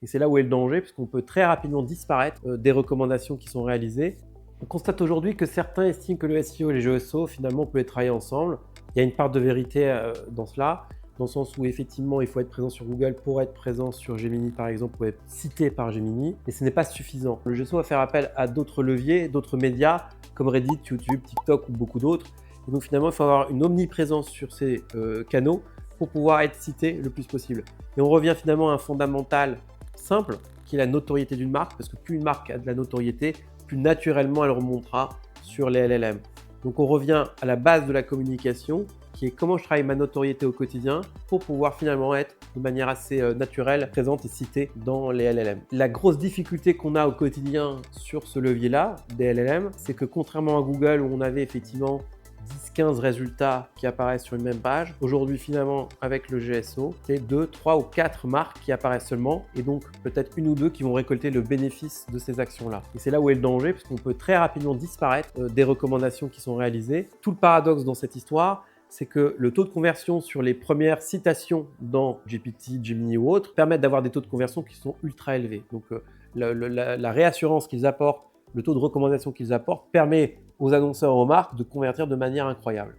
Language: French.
Et c'est là où est le danger, puisqu'on peut très rapidement disparaître des recommandations qui sont réalisées. On constate aujourd'hui que certains estiment que le SEO et les GESO, finalement, peuvent travailler ensemble. Il y a une part de vérité dans cela, dans le sens où effectivement, il faut être présent sur Google pour être présent sur Gemini, par exemple, pour être cité par Gemini, mais ce n'est pas suffisant. Le GESO va faire appel à d'autres leviers, d'autres médias, comme Reddit, YouTube, TikTok ou beaucoup d'autres. Et donc finalement, il faut avoir une omniprésence sur ces canaux pour pouvoir être cité le plus possible. Et on revient finalement à un fondamental simple, qui est la notoriété d'une marque, parce que plus une marque a de la notoriété, plus naturellement elle remontera sur les LLM. Donc on revient à la base de la communication, qui est comment je travaille ma notoriété au quotidien pour pouvoir finalement être de manière assez naturelle présente et citée dans les LLM. La grosse difficulté qu'on a au quotidien sur ce levier-là, des LLM, c'est que contrairement à Google où on avait effectivement 10-15 résultats qui apparaissent sur une même page. Aujourd'hui, finalement, avec le GSO, c'est 2, 3 ou 4 marques qui apparaissent seulement et donc peut-être une ou deux qui vont récolter le bénéfice de ces actions-là. Et c'est là où est le danger, parce qu'on peut très rapidement disparaître des recommandations qui sont réalisées. Tout le paradoxe dans cette histoire, c'est que le taux de conversion sur les premières citations dans GPT, Gemini ou autres permettent d'avoir des taux de conversion qui sont ultra élevés. Donc la réassurance qu'ils apportent, le taux de recommandation qu'ils apportent permet aux annonceurs et aux marques de convertir de manière incroyable.